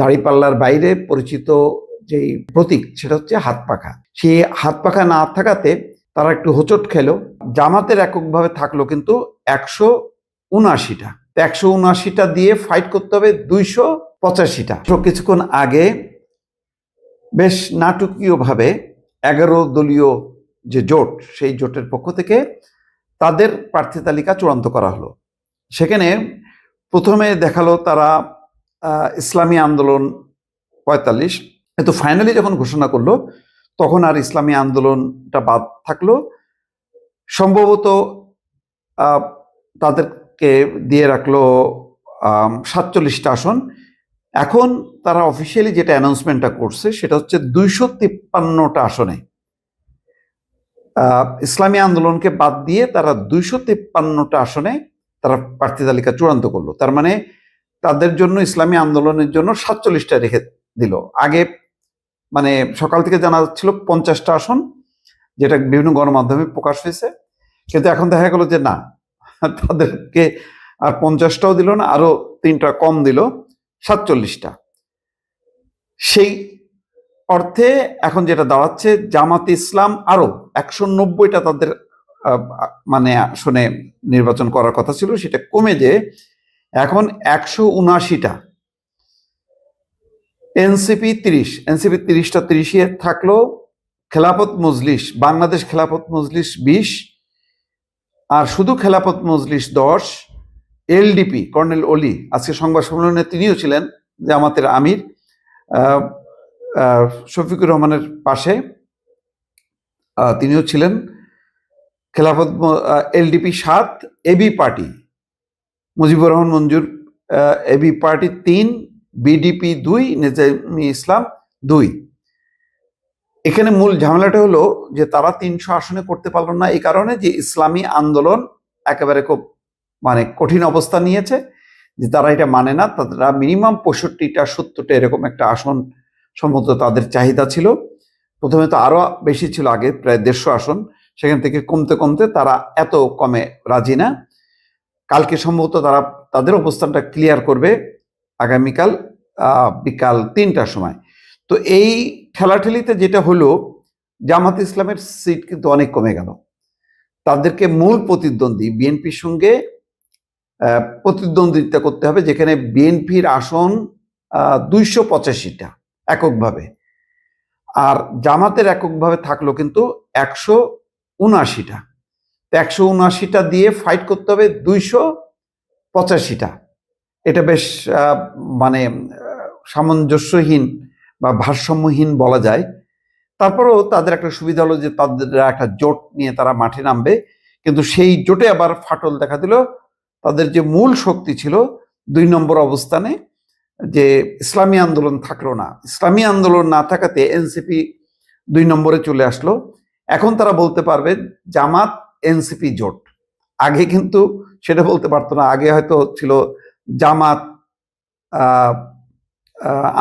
দাড়িপাল্লার বাইরে পরিচিত যেই প্রতীক সেটা হচ্ছে হাত পাখা। সেই হাত পাখা না থাকাতে তারা একটু হোঁচট খেলো। জামাতের এককভাবে থাকলো কিন্তু 179টা। 179টা দিয়ে ফাইট করতে হবে 285টা। কিছুক্ষণ আগে বেশ নাটকীয়ভাবে 11 দলীয় যে জোট, সেই জোটের পক্ষ থেকে তাদের প্রার্থী তালিকা চূড়ান্ত করা হলো। সেখানে প্রথমে দেখালো তারা ইসলামী আন্দোলন 45, কিন্তু ফাইনালি যখন ঘোষণা করলো তখন আর ইসলামী আন্দোলনটা বাদ থাকলো। সম্ভবত তাদেরকে দিয়ে রাখলো 47টা আসন। এখন তারা অফিসিয়ালি যেটা অ্যানাউন্সমেন্টটা করছে সেটা হচ্ছে 253টা আসনে ইসলামী আন্দোলনকে বাদ দিয়ে তারা 253টা আসনে তারা প্রার্থী তালিকা চূড়ান্ত করলো। তার মানে তাদের জন্য ইসলামী আন্দোলনের জন্য 47টা রেখে দিল। আগে মানে সকাল থেকে জানা যাচ্ছিল 50টা আসন, যেটা বিভিন্ন গণমাধ্যমে প্রকাশ হয়েছে, কিন্তু এখন দেখা গেল যে না, তাদেরকে আর 50টাও দিল না, আরো 3টা কম দিল, 47টা। সেই অর্থে এখন যেটা দাঁড়াচ্ছে, জামাতে ইসলাম আরো 190টা তাদের মানে আসনে নির্বাচন করার কথা ছিল, সেটা কমে যে এখন 179টা। এনসিপি 30টা 30-এ থাকলো। খেলাফত মজলিস, বাংলাদেশ খেলাফত মজলিস 20, আর শুধু খেলাফত মজলিস 10। এলডিপি কর্নেল অলি আজকে সংবাদ সম্মেলনে তিনিও ছিলেন, জামাতের আমির শফিকুর রহমানের পাশে তিনিও ছিলেন। Khelafat LDP 7, AB party Mujibur Rahman Manjur AB party 3, BDP 2, Nizami Islam 2। এখানে মূল ঝামেলাটা হলো যে তারা 300 আসনে করতে পারল না, এই কারণে যে ইসলামী আন্দোলন একেবারে খুব মানে কঠিন অবস্থা নিয়েছে, যে তারা এটা মানে না। তারা মিনিমাম 65টা 70টা এরকম একটা আসন সম্ভবত তাদের চাহিদা ছিল। প্রথমে তো আরো বেশি ছিল, আগে প্রায় 150 আসন, সেখান থেকে কমতে কমতে তারা এত কমে রাজি না। কালকে সম্ভবত তারা তাদের অবস্থানটা ক্লিয়ার করবে আগামীকাল বিকাল 3টার সময়। তো এই ঠেলাঠেলিতে যেটা হলো, জামাত ইসলামের সিট কিন্তু অনেক কমে গেল। তাদেরকে মূল প্রতিদ্বন্দ্বী বিএনপির সঙ্গে প্রতিদ্বন্দ্বিতা করতে হবে, যেখানে বিএনপির আসন 285টা এককভাবে, আর জামাতের এককভাবে থাকলো কিন্তু 179টা। 179টা দিয়ে ফাইট করতে হবে 285টা। এটা বেশ মানে সামঞ্জস্যহীন বা ভারসাম্যহীন বলা যায়। তারপরেও তাদের একটা সুবিধা হলো যে তাদের একটা জোট নিয়ে তারা মাঠে নামবে, কিন্তু সেই জোটে আবার ফাটল দেখা দিল। তাদের যে মূল শক্তি ছিল 2 নম্বর অবস্থানে, যে ইসলামী আন্দোলন থাকলো না। ইসলামী আন্দোলন না থাকাতে এনসিপি 2 নম্বরে চলে আসলো। এখন তারা বলতে পারবে জামাত এনসিপি জোট। আগে কিন্তু সেটা বলতে পারতো না। আগে হয়তো ছিল জামাত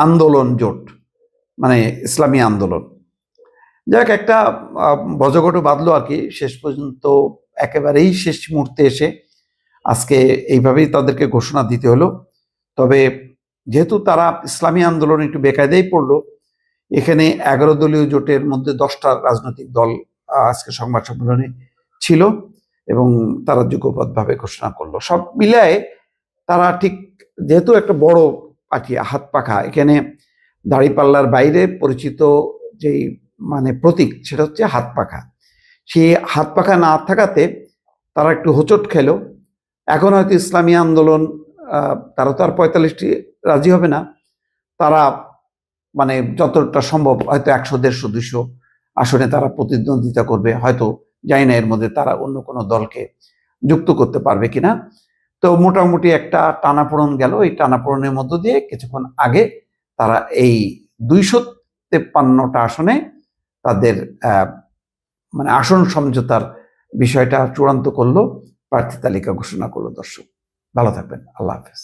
আন্দোলন জোট, মানে ইসলামী আন্দোলন। যাক, একটা বজগট বাঁধলো আর কি শেষ পর্যন্ত। একেবারেই শেষ মুহূর্তে এসে আজকে এইভাবেই তাদেরকে ঘোষণা দিতে হলো। তবে যেহেতু তারা ইসলামী আন্দোলন একটু বেকায়দায় পড়লো, এখানে 11 দলীয় জোটের মধ্যে 10টা রাজনৈতিক দল আজকে সংবাদ সম্মেলনে ছিল এবং তারা যুগপৎভাবে ঘোষণা করলো। সব মিলায় তারা ঠিক, যেহেতু একটা বড় পার্টি হাত পাখা, এখানে দাড়িপাল্লার বাইরে পরিচিত যেই মানে প্রতীক সেটা হচ্ছে হাত পাখা। সেই হাত পাখা না থাকাতে তারা একটু হোঁচট খেলো। এখন হয়তো ইসলামী আন্দোলন তারা তো আর 45টি রাজি হবে না। তারা মানে যতটা সম্ভব হয়তো 100, 150, 200 আসনে তারা প্রতিদ্বন্দ্বিতা করবে। হয়তো জানি না এর মধ্যে তারা অন্য কোনো দলকে যুক্ত করতে পারবে কিনা। তো মোটামুটি একটা টানাপোড়েন গেল। এই টানাপোড়েনের মধ্য দিয়ে কিছুক্ষণ আগে তারা এই 253টা আসনে তাদের মানে আসন সমঝোতার বিষয়টা চূড়ান্ত করলো, প্রার্থী তালিকা ঘোষণা করলো। দর্শক ভালো থাকবেন, আল্লাহ হাফেজ।